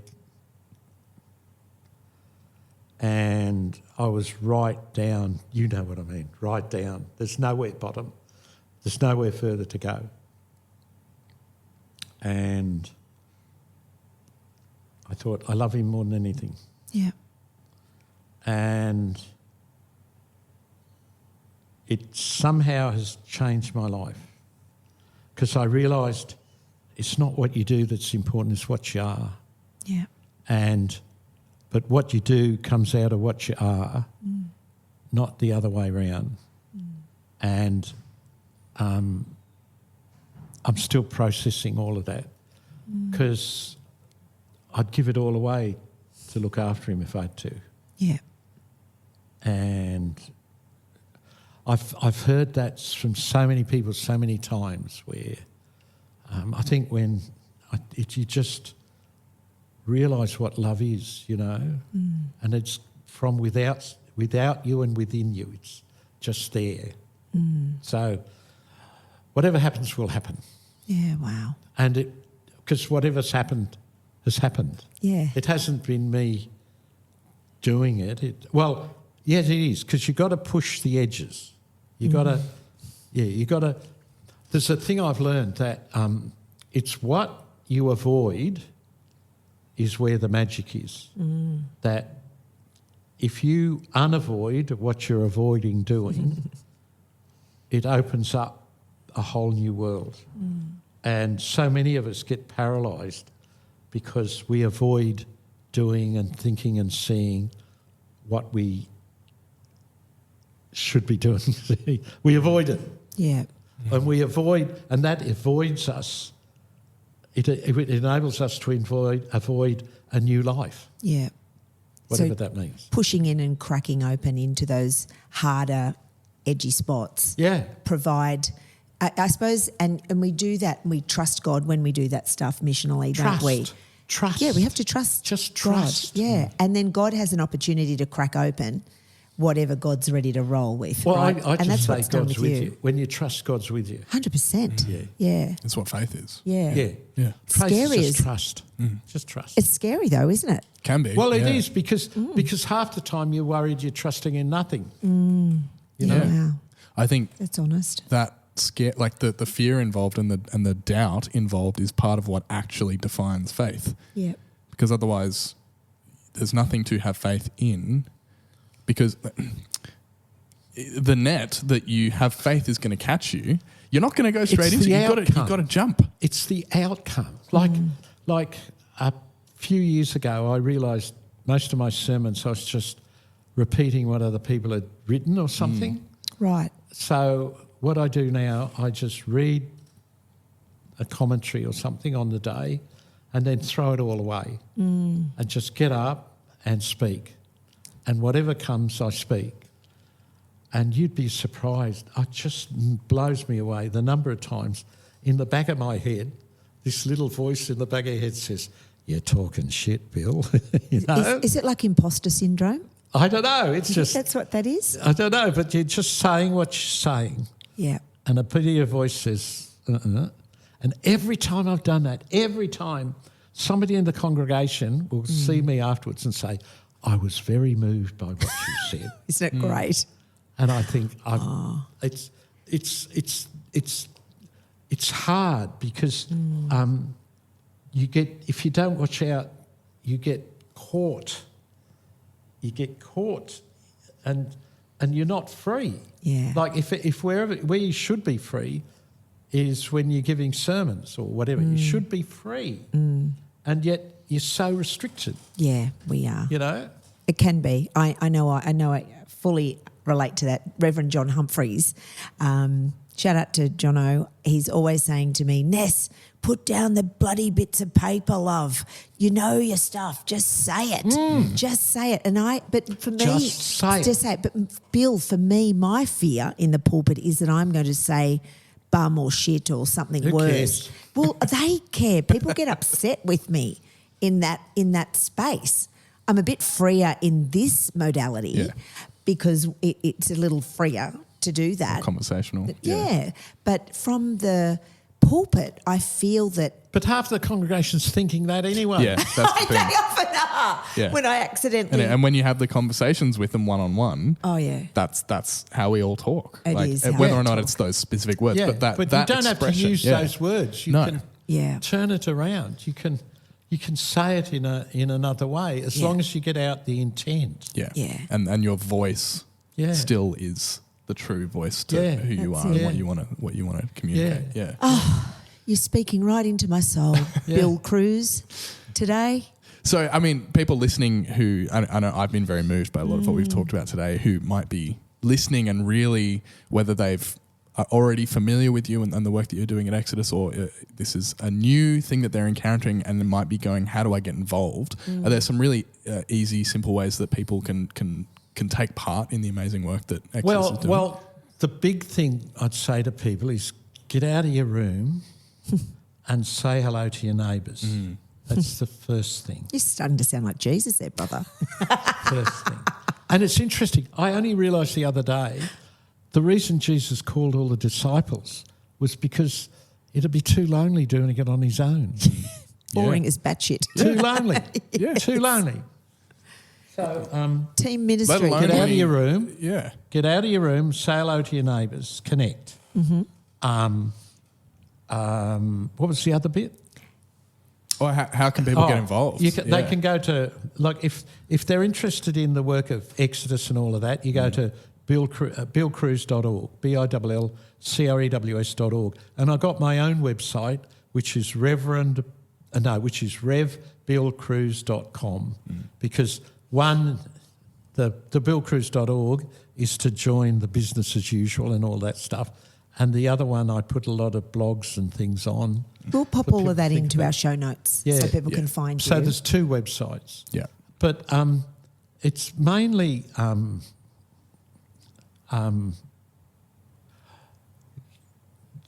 and I was right down, you know what I mean, right down. There's nowhere bottom. There's nowhere further to go. And I thought, I love him more than anything. Yeah. And it somehow has changed my life because I realised it's not what you do that's important, it's what you are. Yeah. But what you do comes out of what you are, not the other way around. And I'm still processing all of that because I'd give it all away to look after him if I had to. Yeah. And I've heard that from so many people so many times where I think when you just realise what love is, you know, and it's from without you and within you, it's just there. So whatever happens will happen. Yeah, wow. And because whatever's happened has happened. Yeah. It hasn't been me doing it. Well, yes, it is, because you've got to push the edges. You've got to, there's a thing I've learned that it's what you avoid is where the magic is. That if you unavoid what you're avoiding doing, it opens up a whole new world. And so many of us get paralysed because we avoid doing and thinking and seeing what we should be doing. We avoid it. Yeah. And that avoids us. It enables us to avoid a new life. Yeah. Whatever So that means. pushing in and cracking open into those harder, edgy spots. Yeah. Provide, I suppose, and we do that, we trust God when we do that stuff missionally, don't we? Trust. Yeah, we have to trust Just God. trust. Yeah, and then God has an opportunity to crack open whatever God's ready to roll with. Well, right? I and just that's say what's done God's with you. When you trust God's with you. 100%. Yeah. That's what faith is. Yeah. Yeah. Yeah. Faith Scary is is- just trust. Just trust. It's scary though, isn't it? Can be. Well, it yeah. is because half the time you're worried you're trusting in nothing. You know? Yeah. Wow. I think That's honest. that scare, like the fear involved and the doubt involved is part of what actually defines faith. Yeah. Because otherwise there's nothing to have faith in, because the net that you have faith is going to catch you, you're not going to go straight into it. You've got to jump. It's the outcome. Like a few years ago, I realised most of my sermons I was just repeating what other people had written or something. Right. So what I do now, I just read a commentary or something on the day and then throw it all away and just get up and speak. And whatever comes, I speak. And you'd be surprised. It just blows me away the number of times in the back of my head, this little voice in the back of your head says, "You're talking shit, Bill." You know? Is it like imposter syndrome? I don't know. It's You think just, that's what that is? I don't know, but you're just saying what you're saying. Yeah. And a bit of your voice says, And every time I've done that, every time somebody in the congregation will see me afterwards and say, "I was very moved by what you said." Isn't it great? And I think it's hard because you get, if you don't watch out, you get caught. You get caught, and you're not free. Yeah. Like if where you should be free is when you're giving sermons or whatever. You should be free, and yet you're so restricted. Yeah, we are. You know. It can be. I know I fully relate to that. Reverend John Humphreys, shout out to Jono. He's always saying to me, "Ness, put down the bloody bits of paper, love. You know your stuff. Just say it. Just say it." But for me, Just say it. But Bill, for me, my fear in the pulpit is that I'm going to say bum or shit or something Who worse. cares? Well, they care. People get upset with me in that space. I'm a bit freer in this modality because it's a little freer to do that. Conversational. Yeah. But from the pulpit, I feel that But half the congregation's thinking that anyway. Yeah, that's the they thing. often are Yeah. when I accidentally. And when you have the conversations with them one-on-one, Oh, yeah. that's how we all talk. It is how whether we or not talk. it's those specific words, Yeah, but that you don't have to expression, use yeah. those words. You No. can Yeah. turn it around. You can say it in another way as long as you get out the intent. Yeah. Yeah. And your voice Yeah. still is the true voice to Yeah. who you That's are it. and what you want to communicate. Yeah. You're speaking right into my soul, Bill Crews, today. So, I mean, people listening who, I know I've been very moved by a lot of what we've talked about today, who might be listening and really, whether they've are already familiar with you and the work that you're doing at Exodus, or this is a new thing that they're encountering and they might be going, how do I get involved? Are there some really easy, simple ways that people can take part in the amazing work that Exodus is doing? Well, the big thing I'd say to people is get out of your room and say hello to your neighbours. That's the first thing. You're starting to sound like Jesus there, brother. First thing. And it's interesting. I only realised the other day the reason Jesus called all the disciples was because it'd be too lonely doing it on his own. Boring as batshit. Too lonely. Yeah. Too lonely. So Team ministry. Let alone get out of we- your room. Yeah. Get out of your room, say hello to your neighbours, connect. What was the other bit? Or how can people get involved? They can go to, like, if they're interested in the work of Exodus and all of that, you go to billcrews.org, BILLCREWS.org. And I got my own website, which is revbillcrews.com, because one, the billcrews.org is to join the business as usual and all that stuff. And the other one, I put a lot of blogs and things on. We'll pop all of that into our show notes so people can find So you. there's two websites. Yeah. But it's mainly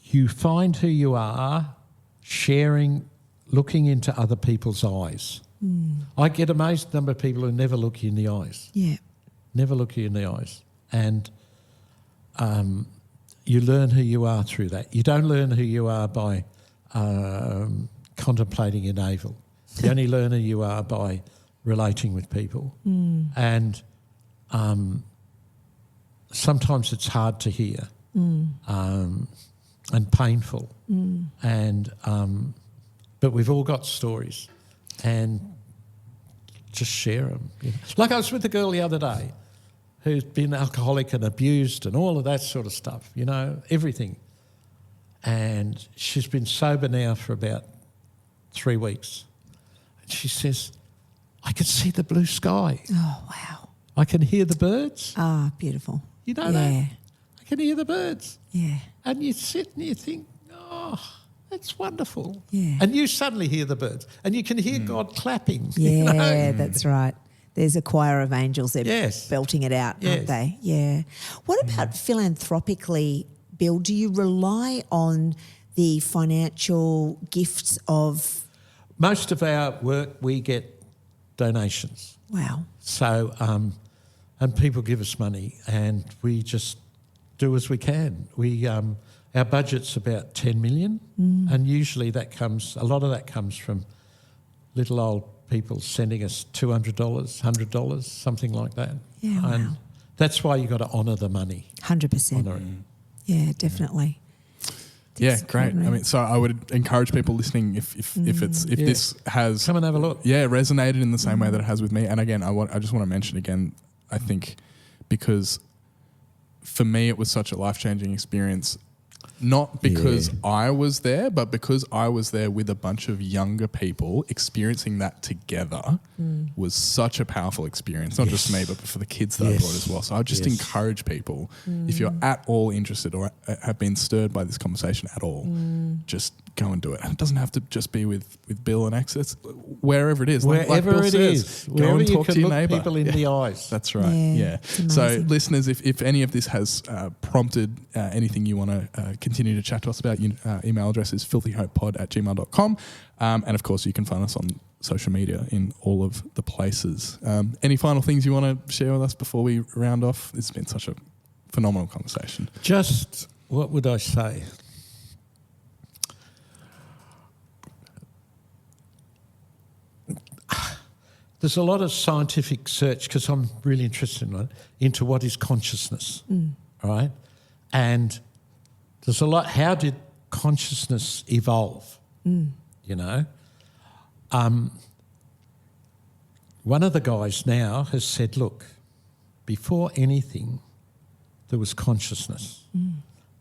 you find who you are, sharing, looking into other people's eyes. I get amazed number of people who never look you in the eyes. Yeah. Never look you in the eyes. And you learn who you are through that. You don't learn who you are by contemplating your navel. You only learn who you are by relating with people. And sometimes it's hard to hear and painful. And but we've all got stories, and just share them. You know? Like I was with a girl the other day who's been alcoholic and abused and all of that sort of stuff, you know, everything. And she's been sober now for about 3 weeks. And she says, I can see the blue sky. Oh, wow. I can hear the birds. Ah, beautiful. You know that? I can hear the birds. Yeah. And you sit and you think, oh, that's wonderful. Yeah. And you suddenly hear the birds and you can hear God clapping. Yeah, you know? that's right. There's a choir of angels. They're Yes. belting it out, aren't they? Yeah. What about philanthropically, Bill? Do you rely on the financial gifts of... Most of our work, we get donations. Wow. So, and people give us money and we just do as we can. We, our budget's about 10 million and usually a lot of that comes from little old people sending us $200, $100, something like that. Yeah, wow. And that's why you've got to honour the money. 100%. Honour it. Yeah, definitely. Yeah, great. I mean, so I would encourage people listening if this has Come and have a look. Yeah, resonated in the same way that it has with me. And again, I just want to mention again, I think because for me it was such a life-changing experience. Not because I was there, but because I was there with a bunch of younger people experiencing that together was such a powerful experience, not just for me, but for the kids that I brought as well. So I would just encourage people, if you're at all interested or have been stirred by this conversation at all, just go and do it. And it doesn't have to just be with Bill and Access, wherever it is. Wherever Bill it says, is. go Wherever and you talk can to your look neighbour. people in the eyes. That's right, Yeah, So listeners, if any of this has prompted anything you want to continue to chat to us about, email address is filthyhopepod@gmail.com. And of course, you can find us on social media in all of the places. Any final things you want to share with us before we round off? It's been such a phenomenal conversation. Just, what would I say? There's a lot of scientific search, because I'm really interested in it, into what is consciousness, right? And there's a lot, how did consciousness evolve, you know? One of the guys now has said, look, before anything, there was consciousness.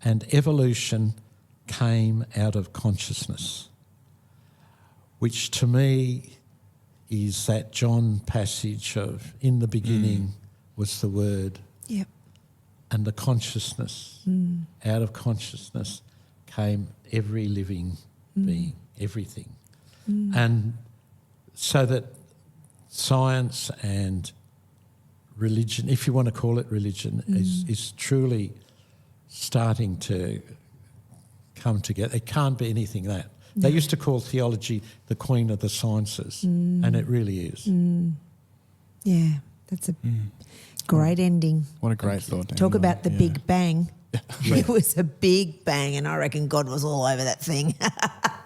And evolution came out of consciousness, which to me is that John passage of, in the beginning was the Word. Yep. And the consciousness, out of consciousness came every living being, everything. And so that science and religion, if you want to call it religion, is truly starting to come together. It can't be anything that. They used to call theology the queen of the sciences, and it really is. Yeah, that's a great ending. What a great thought. Talk about the Big Bang. It was a big bang, and I reckon God was all over that thing.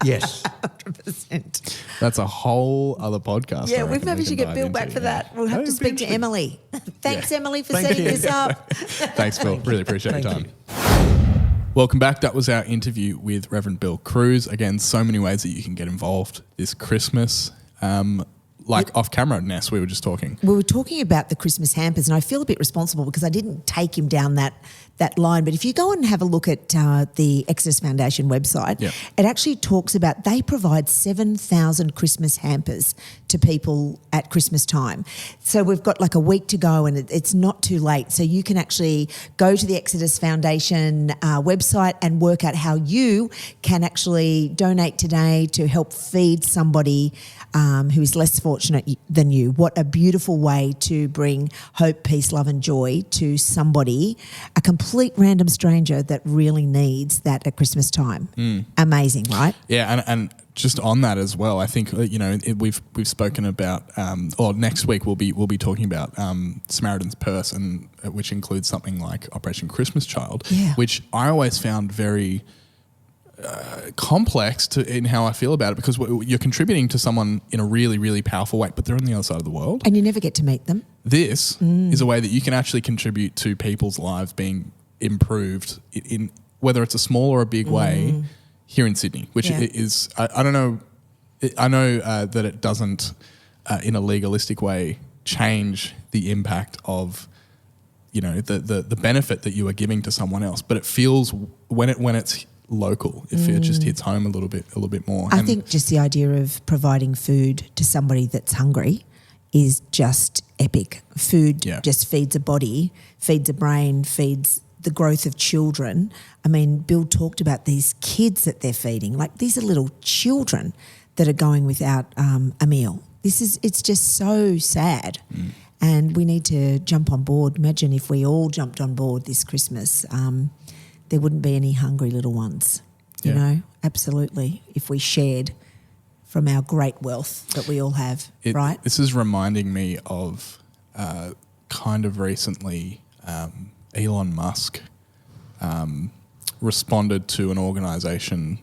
Yes. 100%. That's a whole other podcast. Yeah, I we reckon maybe we should can get dive Bill back into, for that. We'll have to speak to Emily. Thanks, Emily, for setting this up. Thanks, Bill. Really appreciate your Thank time. Welcome back. That was our interview with Rev Bill Crews. Again, so many ways that you can get involved this Christmas. Off camera, Ness, we were just talking. We were talking about the Christmas hampers, and I feel a bit responsible because I didn't take him down that line. But if you go and have a look at the Exodus Foundation website, it actually talks about they provide 7,000 Christmas hampers to people at Christmas time. So we've got like a week to go, and it's not too late. So you can actually go to the Exodus Foundation website and work out how you can actually donate today to help feed somebody who is less fortunate than you. What a beautiful way to bring hope, peace, love and joy to somebody, a complete complete random stranger that really needs that at Christmas time. Amazing, right? Yeah, and just on that as well, I think we've spoken about, or next week we'll be talking about Samaritan's Purse, and which includes something like Operation Christmas Child, which I always found very complex in how I feel about it, because you're contributing to someone in a really, really powerful way, but they're on the other side of the world. And you never get to meet them. This is a way that you can actually contribute to people's lives being improved in whether it's a small or a big way here in Sydney, which is, I don't know, I know that it doesn't in a legalistic way change the impact of the benefit that you are giving to someone else, but it feels when it's local, it just hits home a little bit more. I think just the idea of providing food to somebody that's hungry is just epic. Food just feeds a body, feeds a brain, feeds the growth of children. I mean, Bill talked about these kids that they're feeding. Like, these are little children that are going without a meal. It's just so sad. And we need to jump on board. Imagine if we all jumped on board this Christmas. There wouldn't be any hungry little ones, you know, absolutely, if we shared from our great wealth that we all have, right? This is reminding me of kind of recently Elon Musk responded to an organisation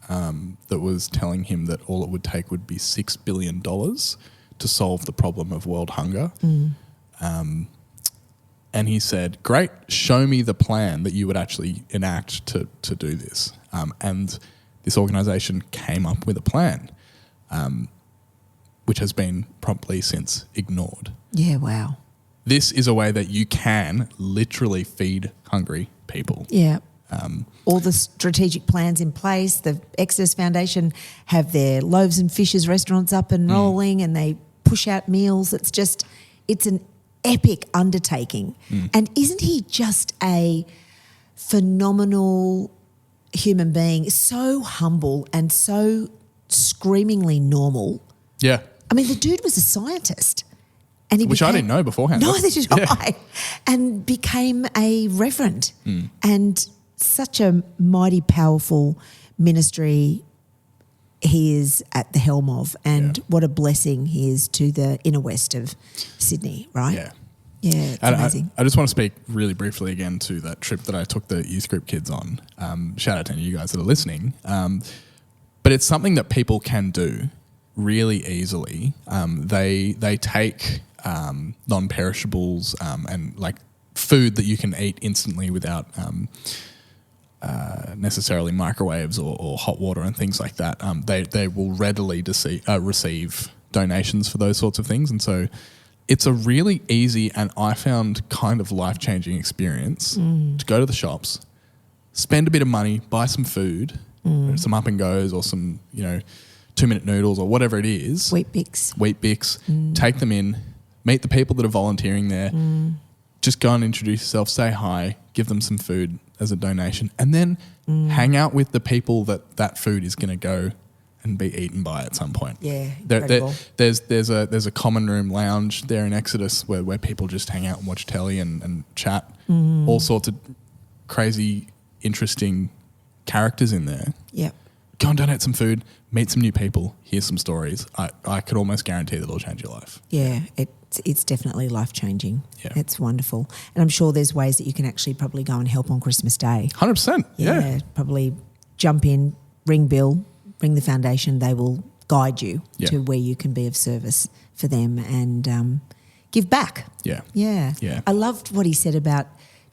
that was telling him that all it would take would be $6 billion to solve the problem of world hunger. And he said, great, show me the plan that you would actually enact to do this. And this organisation came up with a plan, which has been promptly since ignored. Yeah, wow. This is a way that you can literally feed hungry people. Yeah. All the strategic plans in place. The Exodus Foundation have their loaves and fishes restaurants up and rolling, and they push out meals. It's an epic undertaking. And isn't he just a phenomenal human being, so humble and so screamingly normal? Yeah. I mean, the dude was a scientist. And I didn't know beforehand. Neither did I. And became a reverend. And such a mighty, powerful ministry he is at the helm of, and what a blessing he is to the inner west of Sydney, right? Yeah. Yeah, it's amazing. I just want to speak really briefly again to that trip that I took the youth group kids on. Shout out to any of you guys that are listening. But it's something that people can do really easily. They take non-perishables and like food that you can eat instantly without necessarily microwaves or hot water and things like that. They will readily receive donations for those sorts of things. And so it's a really easy and I found kind of life-changing experience to go to the shops, spend a bit of money, buy some food, some up and goes or some, 2-minute noodles or whatever it is. Wheat Bix. Take them in, meet the people that are volunteering there, just go and introduce yourself, say hi, give them some food as a donation, and then hang out with the people that food is going to go and be eaten by at some point. Yeah, incredible. There's a common room lounge there in Exodus where people just hang out and watch telly and chat. All sorts of crazy, interesting characters in there. Yep. Go and donate some food, meet some new people, hear some stories. I could almost guarantee that it'll change your life. Yeah, it's definitely life-changing. Yeah. It's wonderful. And I'm sure there's ways that you can actually probably go and help on Christmas Day. 100%. Yeah. Probably jump in, ring Bill, ring the foundation. They will guide you to where you can be of service for them and give back. Yeah. Yeah. Yeah. I loved what he said about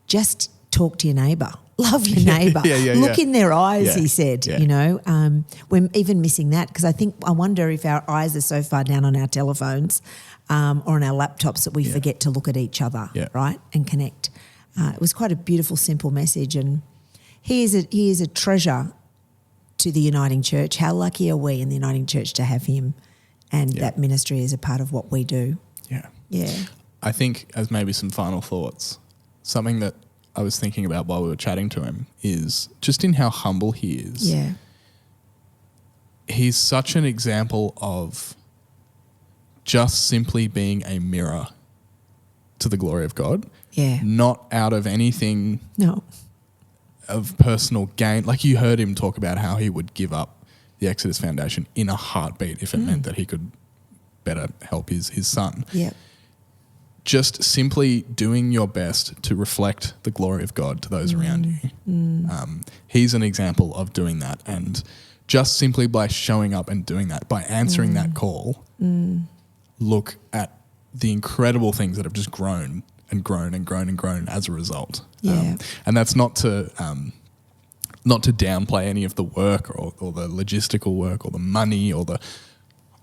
just talk to your neighbour. Love your neighbour. Look in their eyes, he said, we're even missing that because I wonder if our eyes are so far down on our telephones or on our laptops that we forget to look at each other, right, and connect. It was quite a beautiful, simple message, and he is a treasure to the Uniting Church. How lucky are we in the Uniting Church to have him, and that ministry is a part of what we do. Yeah. Yeah. I think as maybe some final thoughts, something that I was thinking about while we were chatting to him is just in how humble he is. Yeah. He's such an example of just simply being a mirror to the glory of God. Yeah. Not out of anything No. of personal gain. Like you heard him talk about how he would give up the Exodus Foundation in a heartbeat if it meant that he could better help his son. Yeah. Just simply doing your best to reflect the glory of God to those around you. He's an example of doing that, and just simply by showing up and doing that, by answering that call, look at the incredible things that have just grown and grown and grown and grown as a result. Yeah. And that's not to downplay any of the work or the logistical work or the money or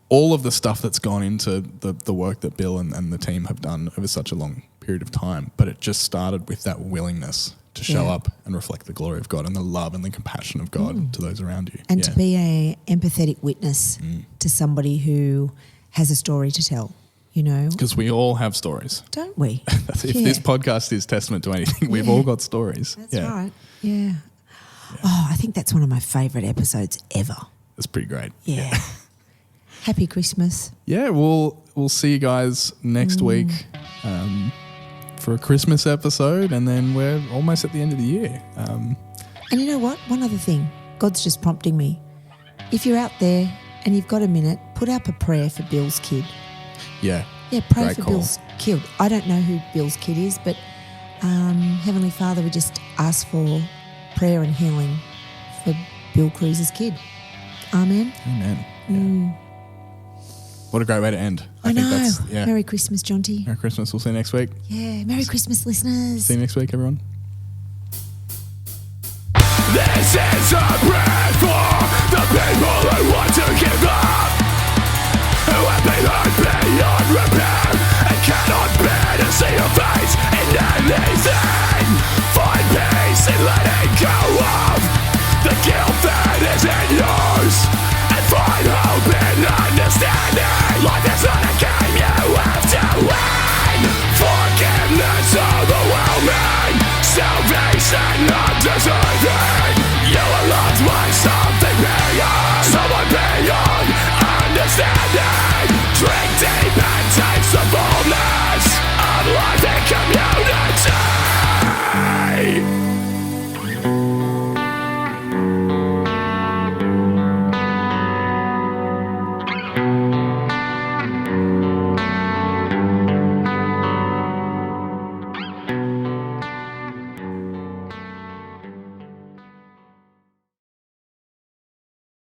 all of the stuff that's gone into the work that Bill and the team have done over such a long period of time. But it just started with that willingness to show up and reflect the glory of God and the love and the compassion of God to those around you. And to be an empathetic witness to somebody who has a story to tell, you know. Because we all have stories. Don't we? If this podcast is testament to anything, we've all got stories. That's right. Yeah. Oh, I think that's one of my favourite episodes ever. That's pretty great. Yeah. Happy Christmas. Yeah, we'll see you guys next week for a Christmas episode, and then we're almost at the end of the year. And you know what? One other thing. God's just prompting me. If you're out there and you've got a minute, put up a prayer for Bill's kid. Yeah. Yeah, pray Great for call. Bill's kid. I don't know who Bill's kid is, but Heavenly Father, we just ask for prayer and healing for Bill Crews' kid. Amen. Amen. Yeah. What a great way to end. I know. That's, Merry Christmas, Jonty. Merry Christmas. We'll see you next week. Yeah, Merry Christmas, listeners. See you next week, everyone. This is a prayer for the people who want to give up, who have been hurt beyond repair and cannot bear to see your face in anything. Find peace in letting go of the guilt that is in yours, and find hope in understanding. Life is not a game you have to win. Forgiveness overwhelming, salvation undeserving. You are loved by something beyond, someone beyond understanding. Drink deep and taste the fullness of life in community.